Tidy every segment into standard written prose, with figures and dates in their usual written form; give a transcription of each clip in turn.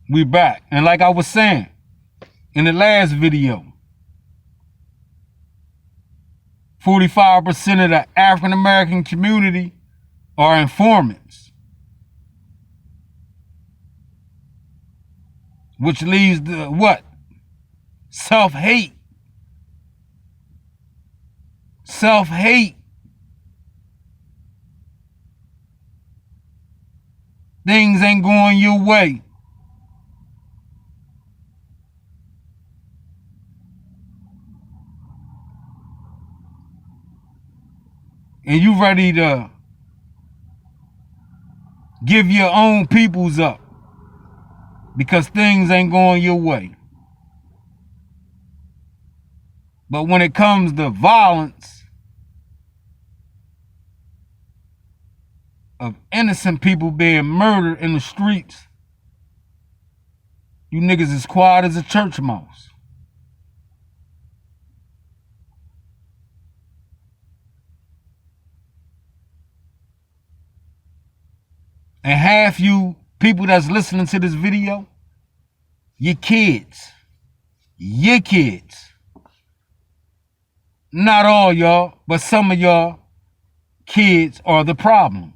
We back. And like I was saying in the last video, 45% of the African American community are informants, which leads to what? Self-hate. Self-hate. Things ain't going your way. And you ready to give your own peoples up because things ain't going your way. But when it comes to violence of innocent people being murdered in the streets, you niggas is quiet as a church mouse. And half you people that's listening to this video, your kids. Your kids. Not all y'all, but some of y'all kids are the problem.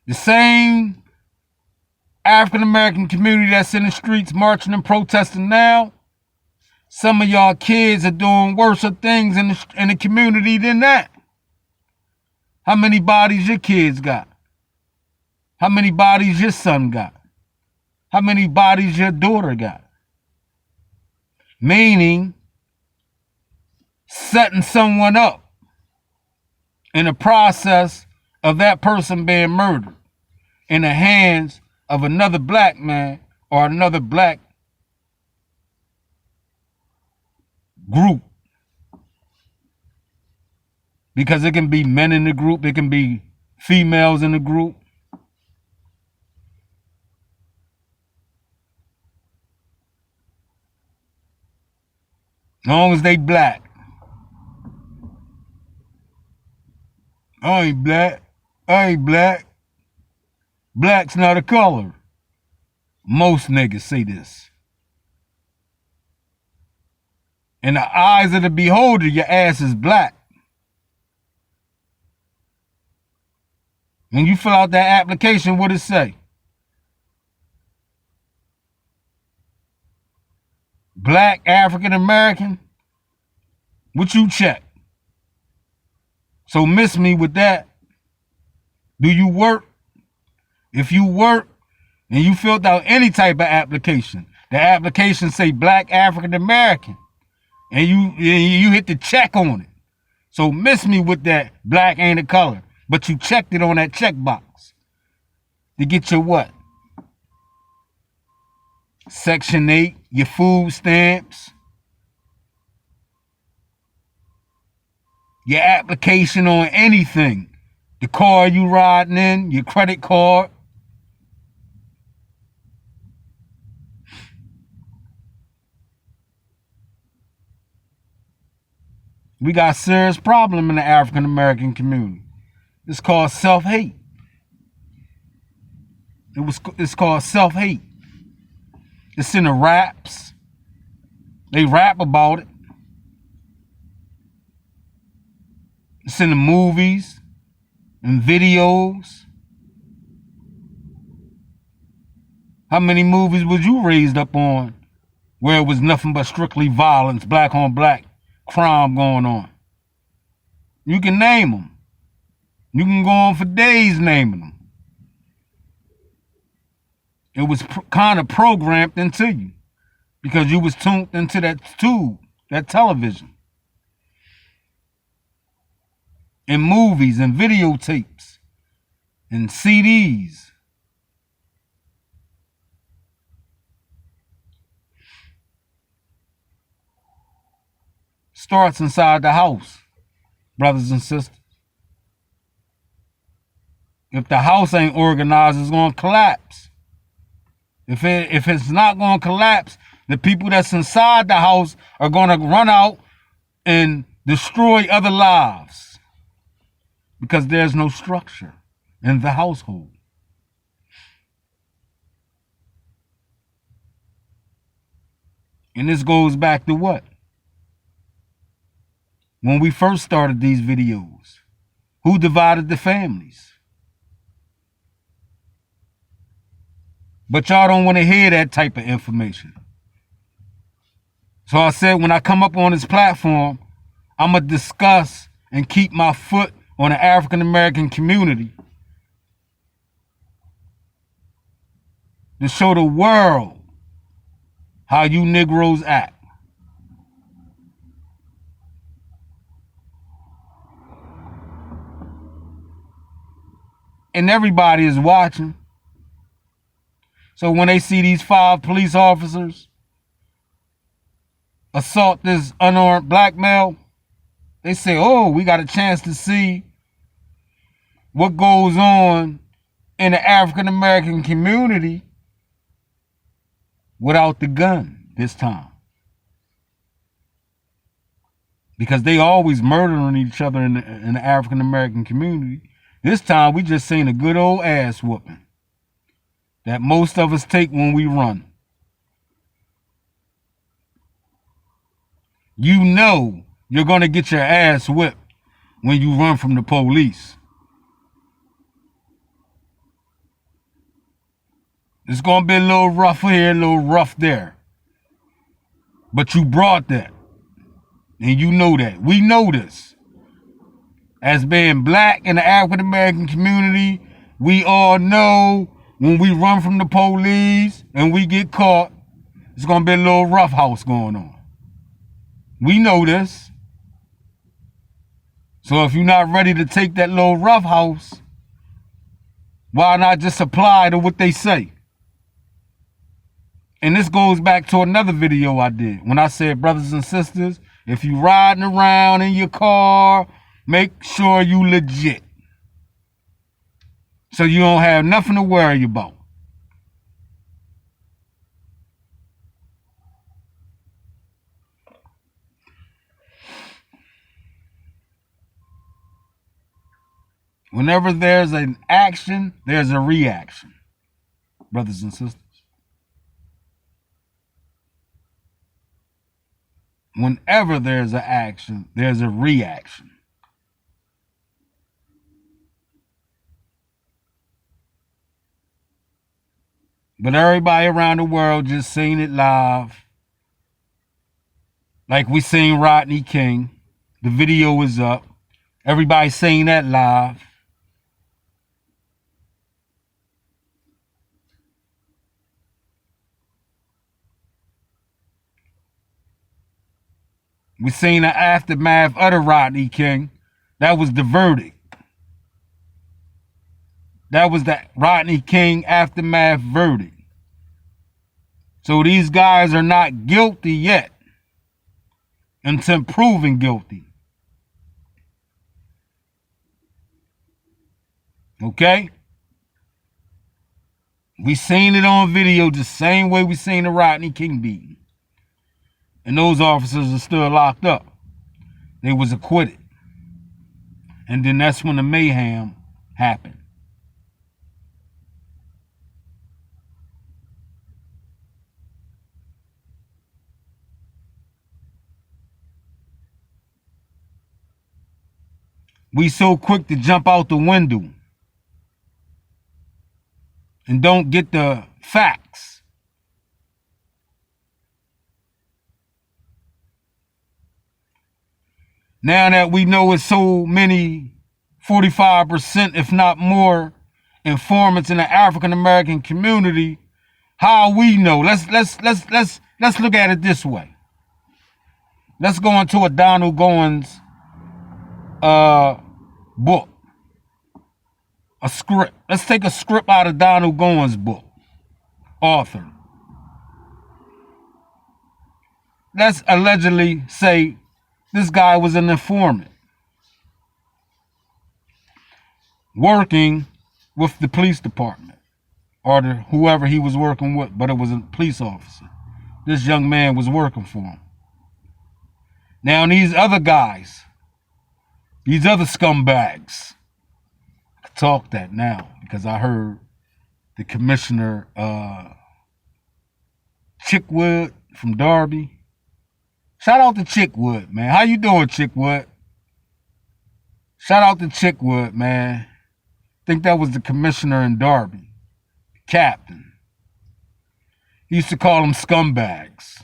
The same African American community that's in the streets marching and protesting now, some of y'all kids are doing worse things in the community than that. How many bodies your kids got? How many bodies your son got? How many bodies your daughter got? Meaning, setting someone up in the process of that person being murdered in the hands of another black man or another black group. Because it can be men in the group, it can be females in the group. As long as they black. I ain't black. I ain't black. Black's not a color. Most niggas say this. In the eyes of the beholder, your ass is black. When you fill out that application, what it say? Black, African American? What you check? So miss me with that. Do you work? If you work and you filled out any type of application, the application say Black, African American, and you hit the check on it. So miss me with that black ain't a color, but you checked it on that checkbox to get your what? Section 8, your food stamps, your application on anything, the car you riding in, your credit card. We got a serious problem in the African American community. It's called self-hate. It's called self-hate. It's in the raps. They rap about it. It's in the movies and videos. How many movies was you raised up on where it was nothing but strictly violence, black on black crime going on? You can name them. You can go on for days naming them. It was kind of programmed into you because you was tuned into that tube, that television, and movies and videotapes and CDs. Starts inside the house, brothers and sisters. If the house ain't organized, it's going to collapse. If it's not going to collapse, the people that's inside the house are going to run out and destroy other lives. because there's no structure in the household. And this goes back to what? When we first started these videos, who divided the families? But y'all don't want to hear that type of information. So I said, when I come up on this platform, I'm going to discuss and keep my foot on the African American community to show the world how you Negroes act. And everybody is watching. So when they see these 5 police officers assault this unarmed black male, they say, oh, we got a chance to see what goes on in the African American community without the gun this time. Because they always murdering each other in the African American community. This time we just seen a good old ass whooping that most of us take when we run. You know you're going to get your ass whipped when you run from the police. It's going to be a little rough here, a little rough there. But you brought that. And you know that. We know this. As being black in the African American community, we all know when we run from the police and we get caught, it's going to be a little rough house going on. We know this. So if you're not ready to take that little rough house, why not just apply to what they say? And this goes back to another video I did when I said, brothers and sisters, if you riding around in your car, make sure you legit. So you don't have nothing to worry about. Whenever there's an action, there's a reaction, brothers and sisters. Whenever there's an action, there's a reaction. But everybody around the world just seen it live. Like we seen Rodney King. The video is up. Everybody seen that live. We seen the aftermath of the Rodney King. That was the verdict. That was the Rodney King aftermath verdict. So these guys are not guilty yet until proven guilty. Okay? We seen it on video the same way we seen the Rodney King beating. And those officers are still locked up. They was acquitted. And then that's when the mayhem happened. We so quick to jump out the window and don't get the facts. Now that we know it's so many 45%, if not more, informants in the African American community, how we know? Let's look at it this way. Let's go into a Donald Goins book. A script. Let's take a script out of Donald Goins' book. Author. Let's allegedly say this guy was an informant working with the police department or whoever he was working with, but it was a police officer. This young man was working for him. Now these other guys, these other scumbags, talk that now because I heard the commissioner, Chickwood from Darby. Shout out to Chickwood, man. How you doing, Chickwood? Shout out to Chickwood, man. I think that was the commissioner in Darby, the captain. He used to call them scumbags.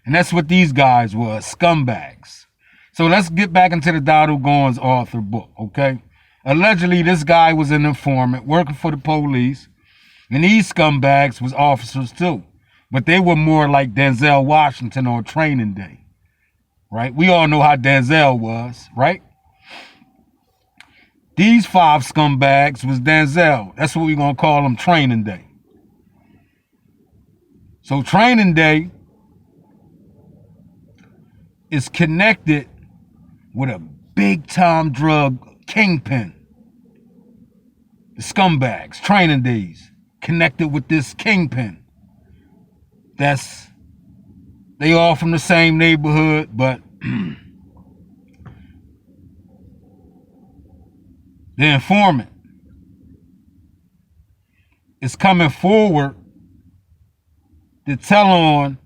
And that's what these guys were, scumbags. So let's get back into the Donald Goins author book, okay? Allegedly, this guy was an informant working for the police, and these scumbags was officers too. But they were more like Denzel Washington on Training Day, right? We all know how Denzel was, right? These 5 scumbags was Denzel. That's what we're going to call them, Training Day. So Training Day is connected with a big-time drug kingpin. The scumbags, Training Days, connected with this kingpin. They all from the same neighborhood, but the informant is coming forward to tell on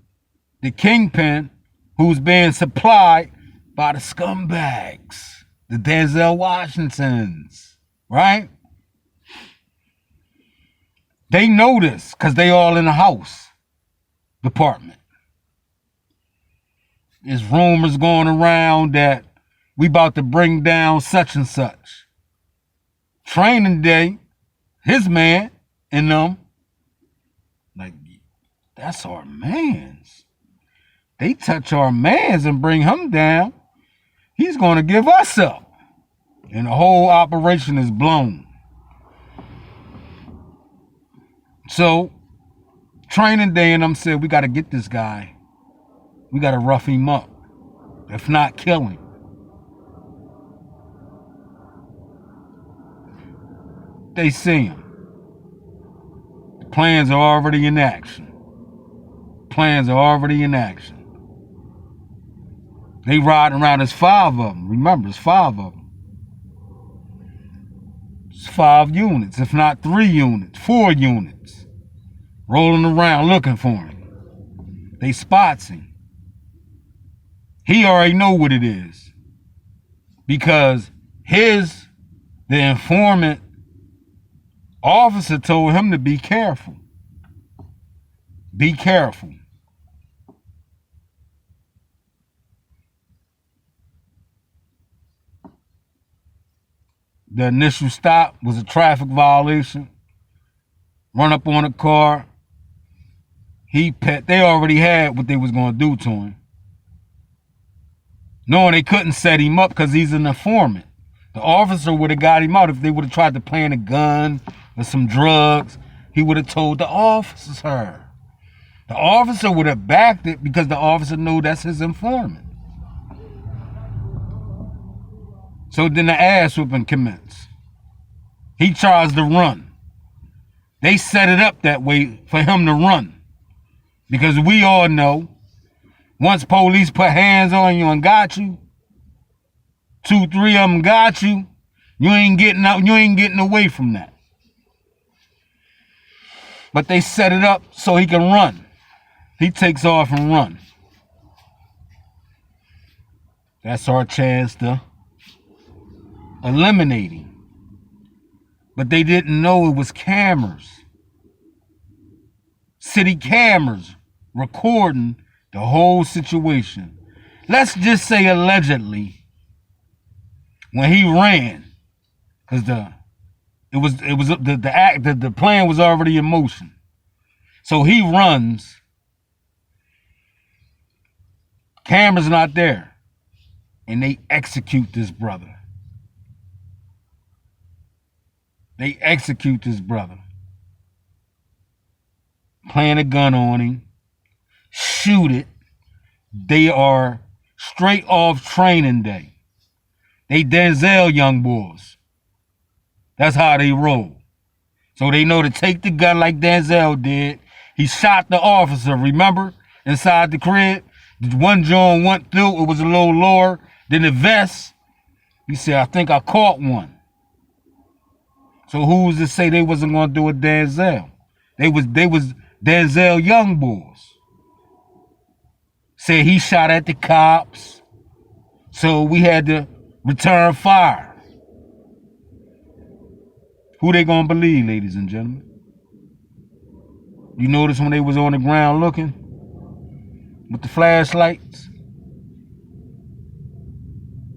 the kingpin who's being supplied by the scumbags, the Denzel Washingtons, right? They know this because they all in the house department. There's rumors going around that we about to bring down such and such. Training Day, his man and them, like, that's our mans. They touch our mans and bring him down, he's going to give us up. And the whole operation is blown. So, Training Day and them said, we got to get this guy. We got to rough him up. If not, kill him. They see him. The plans are already in action. Plans are already in action. They riding around, there's 5 of them. Remember, it's 5 of them. It's 5 units, if not 3 units, 4 units. Rolling around looking for him. They spots him. He already know what it is. Because the informant officer told him to be careful. Be careful. The initial stop was a traffic violation. Run up on a car. They already had what they was going to do to him. Knowing they couldn't set him up because he's an informant. The officer would have got him out if they would have tried to plant a gun or some drugs. He would have told the officer. The officer would have backed it because the officer knew that's his informant. So then the ass whooping commenced. He tries to run. They set it up that way for him to run. Because we all know, once police put hands on you and got you, 2, 3 of them got you, you ain't getting out, you ain't getting away from that. But they set it up so he can run. He takes off and run. That's our chance to eliminate him. But they didn't know it was cameras. City cameras recording the whole situation. Let's just say allegedly, when he ran, because the plan was already in motion. So he runs. Camera's not there. And they execute this brother. They execute this brother. Plant a gun on him. Shoot it. They are straight off Training Day. They Denzel young boys. That's how they roll. So they know to take the gun like Denzel did. He shot the officer, remember? Inside the crib. The one joint went through. It was a little lower than the vest. He said, I think I caught one. So who was to say they wasn't gonna do a Denzel? They was Denzel young boys. Said he shot at the cops, so we had to return fire. Who they gonna believe, ladies and gentlemen? You notice when they was on the ground looking with the flashlights?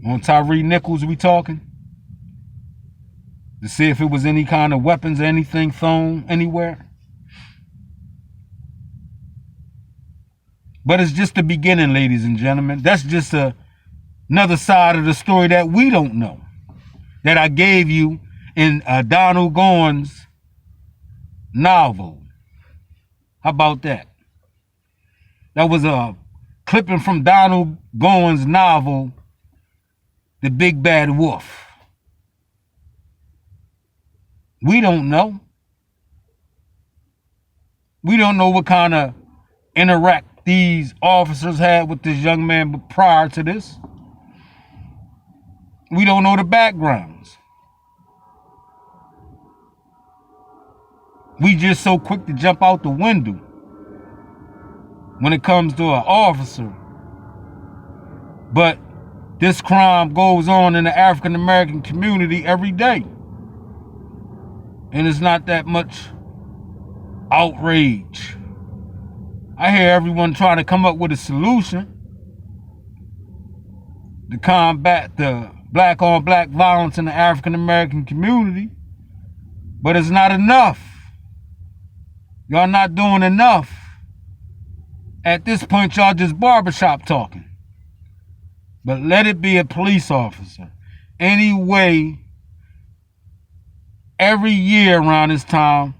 On Tyree Nichols we talking? To see if it was any kind of weapons or anything thrown anywhere? But it's just the beginning, ladies and gentlemen. That's just another side of the story that we don't know, that I gave you in Donald Goines' novel. How about that? That was a clipping from Donald Goines' novel, The Big Bad Wolf. We don't know. We don't know what kind of interact these officers had with this young man prior to this. We don't know the backgrounds. We just so quick to jump out the window when it comes to an officer. But this crime goes on in the African American community every day. And it's not that much outrage. I hear everyone trying to come up with a solution to combat the black on black violence in the African American community, but it's not enough. Y'all not doing enough. At this point, y'all just barbershop talking. But let it be a police officer. Anyway, every year around this time,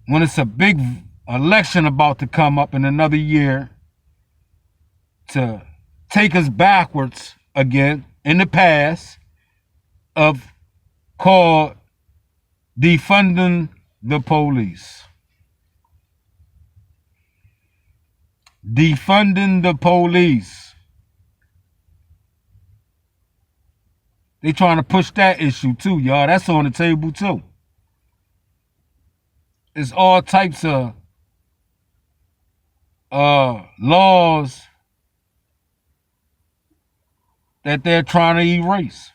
when it's a big election about to come up in another year, to take us backwards again in the past, of called defunding the police. Defunding the police. They trying to push that issue too, y'all. That's on the table too. It's all types of laws that they're trying to erase.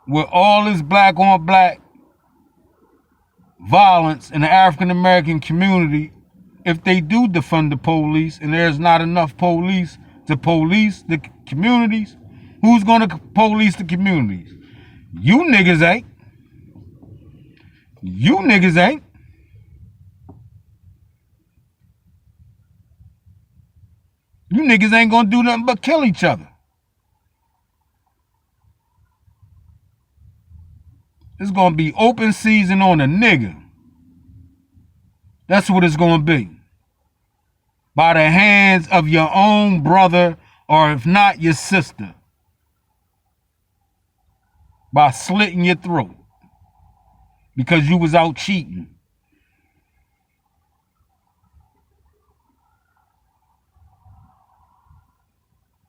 With all this black on black violence in the African American community, if they do defund the police and there's not enough police to police the communities, who's going to police the communities? You niggas ain't. You niggas ain't. You niggas ain't going to do nothing but kill each other. It's going to be open season on a nigga. That's what it's going to be. By the hands of your own brother, or if not, your sister. By slitting your throat. Because you was out cheating.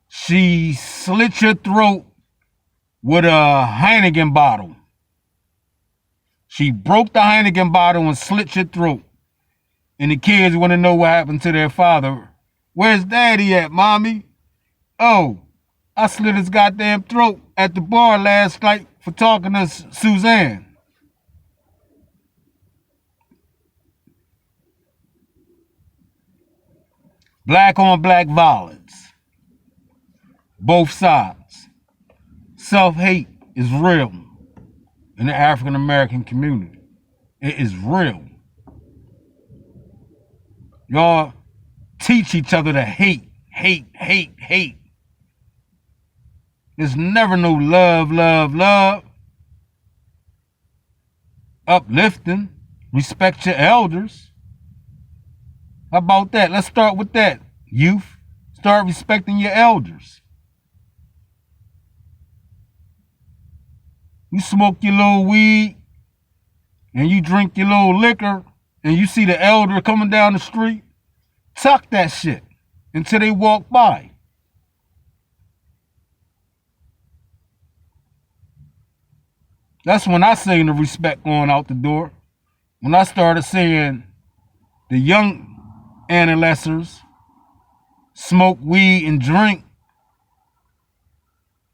She slit your throat with a Heineken bottle. She broke the Heineken bottle and slit your throat. And the kids want to know what happened to their father. Where's daddy at, mommy? Oh, I slit his goddamn throat at the bar last night for talking to Suzanne. Black on black violence. Both sides. Self-hate is real in the African American community. It is real. Y'all teach each other to hate, hate, hate, hate. There's never no love, love, love. Uplifting. Respect your elders. How about that? Let's start with that, youth. Start respecting your elders. You smoke your little weed and you drink your little liquor and you see the elder coming down the street, tuck that shit. until they walk by. That's when I seen the respect going out the door. When I started seeing the young adolescents smoke weed and drink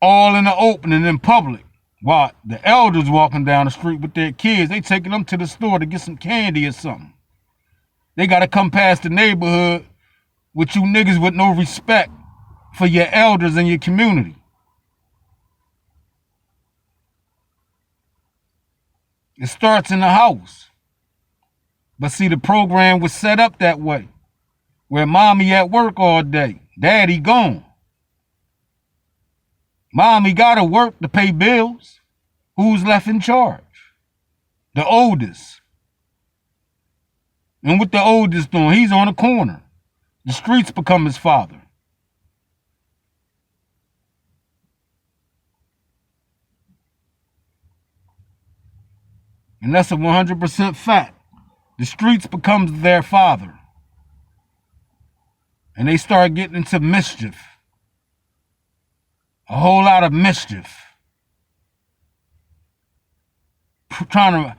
all in the open and in public, while the elders walking down the street with their kids, they taking them to the store to get some candy or something. They got to come past the neighborhood with you niggas with no respect for your elders in your community. It starts in the house. But see, the program was set up that way, where mommy at work all day, daddy gone. Mommy got to work to pay bills. Who's left in charge? The oldest. And what the oldest doing? He's on the corner. The streets become his father. And that's a 100% fact. The streets becomes their father. And they start getting into mischief. A whole lot of mischief. Trying to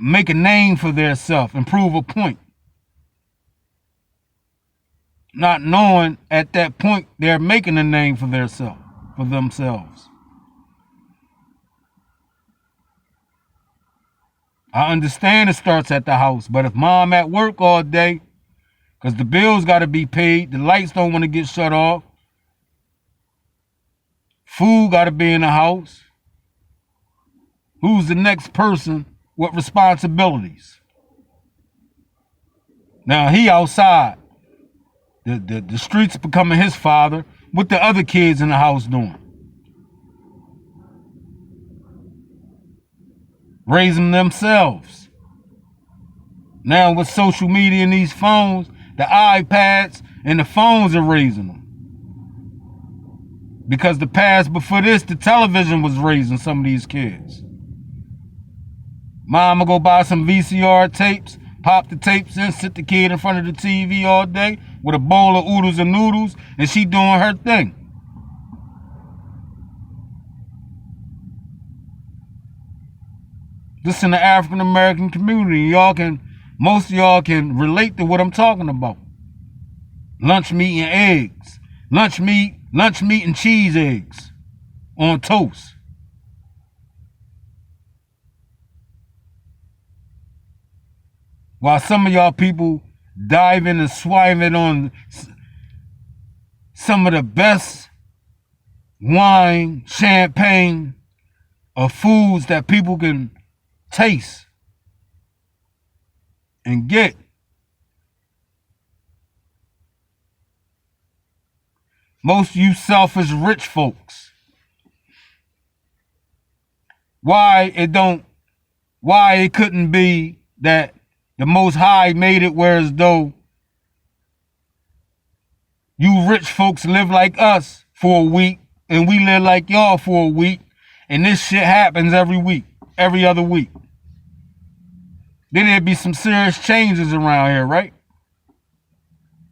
make a name for themselves and prove a point. Not knowing at that point they're making a name for themselves. I understand it starts at the house, but if mom at work all day, because the bills got to be paid, the lights don't want to get shut off, food got to be in the house, who's the next person with responsibilities? Now he outside. The streets becoming his father. What the other kids in the house doing? Raising themselves. Now with social media and these phones, the iPads and the phones are raising them. Because the past before this, the television was raising some of these kids. Mama go buy some VCR tapes, pop the tapes in, sit the kid in front of the TV all day with a bowl of oodles and noodles, and she doing her thing. This in the African American community, most of y'all can relate to what I'm talking about. Lunch meat and eggs. Lunch meat and cheese eggs on toast. While some of y'all people diving and swiving on some of the best wine, champagne, or foods that people can taste and get. Most of you selfish rich folks. Why it couldn't be that the Most High made it where as though you rich folks live like us for a week and we live like y'all for a week, and this shit happens every week, every other week. Then there'd be some serious changes around here, right?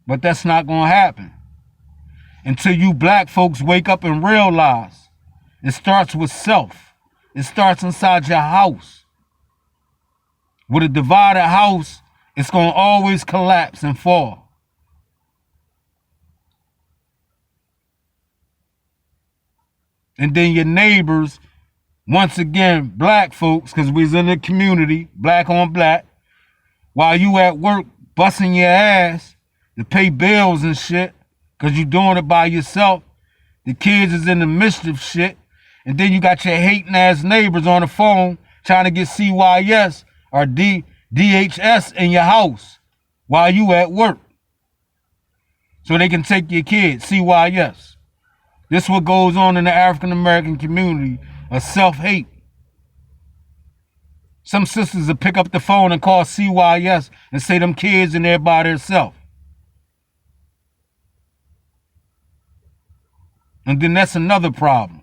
But that's not gonna happen until you black folks wake up and realize it starts with self. It starts inside your house. With a divided house, it's going to always collapse and fall. And then your neighbors, once again, black folks, because we's in the community, black on black, while you at work busting your ass to pay bills and shit, because you doing it by yourself, the kids is in the mischief shit, and then you got your hating ass neighbors on the phone trying to get CYS or DHS in your house while you at work, so they can take your kids, CYS. This is what goes on in the African American community, a self-hate. Some sisters will pick up the phone and call CYS and say them kids in there by themselves. And then that's another problem.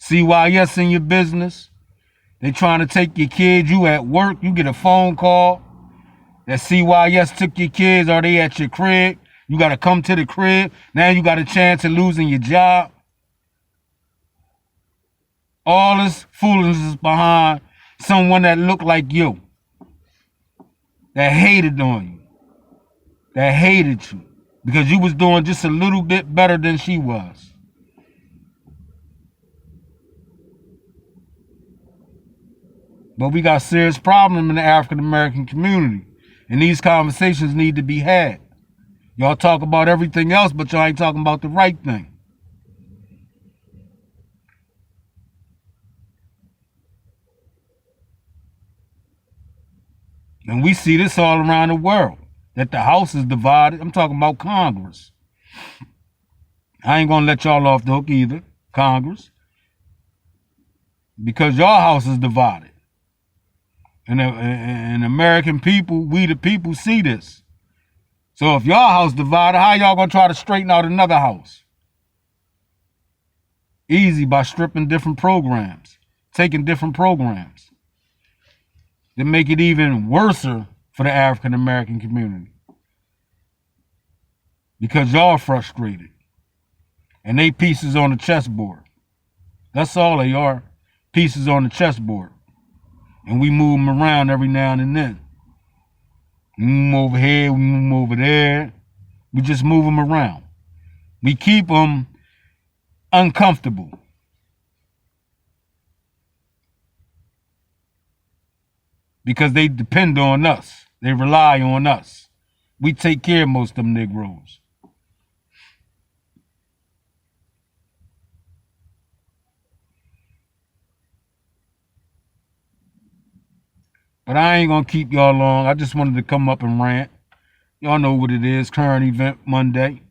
CYS in your business. They trying to take your kids. You at work, you get a phone call that CYS took your kids, or they at your crib. You got to come to the crib. Now you got a chance of losing your job. All this foolishness behind someone that looked like you, that hated on you, that hated you because you was doing just a little bit better than she was. But we got serious problem in the African American community, and these conversations need to be had. Y'all talk about everything else, but y'all ain't talking about the right thing. And we see this all around the world, that the House is divided. I'm talking about Congress. I ain't gonna let y'all off the hook either, Congress, because your house is divided. And American people, we the people, see this. So if your house divided, how y'all gonna try to straighten out another house? Easy, by stripping different programs, taking different programs. That make it even worse for the African American community. Because y'all frustrated. And they pieces on the chessboard. That's all they are, pieces on the chessboard. And we move them around every now and then. We move over here, we move over there. We just move them around. We keep them uncomfortable. Because they depend on us. They rely on us. We take care of most of them Negroes. But I ain't gonna keep y'all long. I just wanted to come up and rant. Y'all know what it is, current event Monday.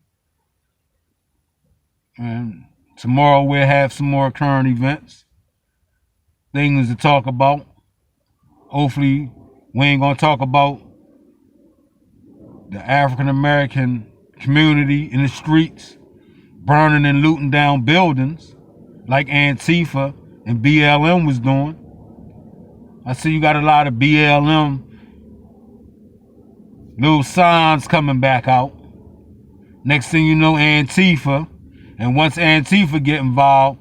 And tomorrow we'll have some more current events. Things to talk about. Hopefully we ain't gonna talk about the African American community in the streets, burning and looting down buildings like Antifa and BLM was doing. I see you got a lot of BLM little signs coming back out. Next thing you know, Antifa. And once Antifa get involved,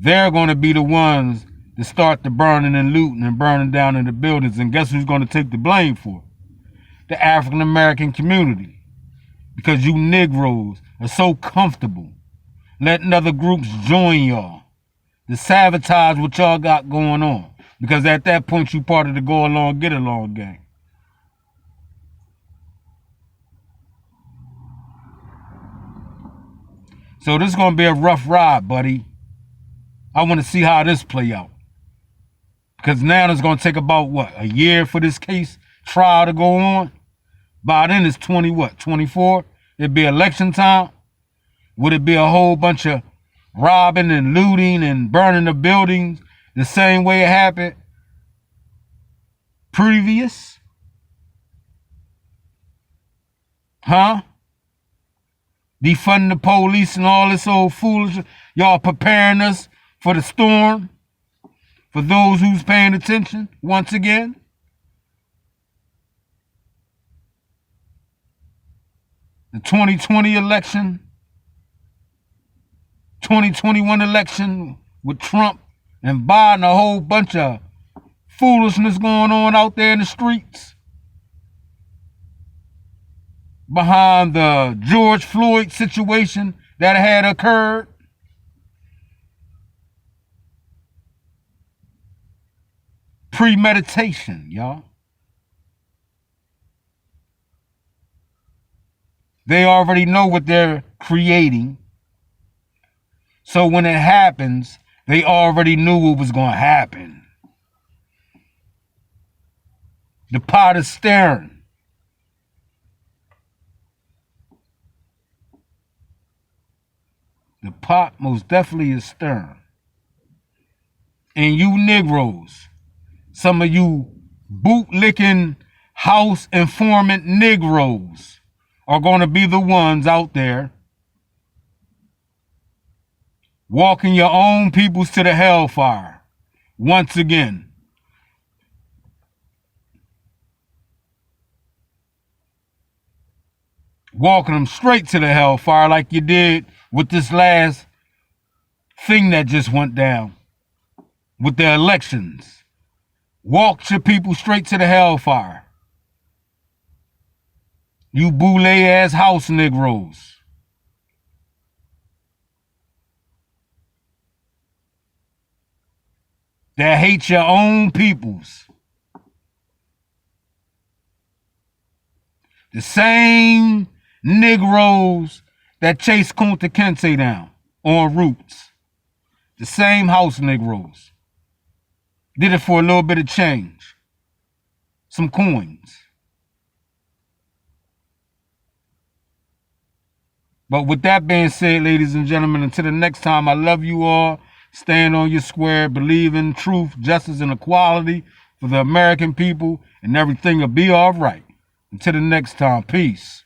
they're going to be the ones to start the burning and looting and burning down in the buildings. And guess who's going to take the blame for it? The African American community. Because you Negroes are so comfortable letting other groups join y'all to sabotage what y'all got going on. Because at that point, you part of the go along, get along gang. So this is going to be a rough ride, buddy. I want to see how this play out. Because now it's going to take about, what, a year for this case trial to go on? By then it's 24? It'd be election time? Would it be a whole bunch of robbing and looting and burning the buildings the same way it happened previous? Huh? Defunding the police and all this old foolishness. Y'all preparing us for the storm? For those who's paying attention, once again? The 2020 election, 2021 election with Trump and Biden, a whole bunch of foolishness going on out there in the streets. Behind the George Floyd situation that had occurred. Premeditation, y'all. They already know what they're creating. So when it happens, they already knew what was going to happen. The pot is stirring. The pot most definitely is stirring. And you Negroes, some of you bootlicking house informant Negroes are going to be the ones out there walking your own peoples to the hellfire once again. walking them straight to the hellfire like you did with this last thing that just went down with the elections. Walked your people straight to the hellfire. You boule ass house Negroes. That hate your own peoples. The same Negroes that chased Kunta Kinte down on Roots. The same house Negroes. Did it for a little bit of change. Some coins. But with that being said, ladies and gentlemen, until the next time, I love you all. Stand on your square. Believe in truth, justice, and equality for the American people, and everything will be all right. Until the next time, peace.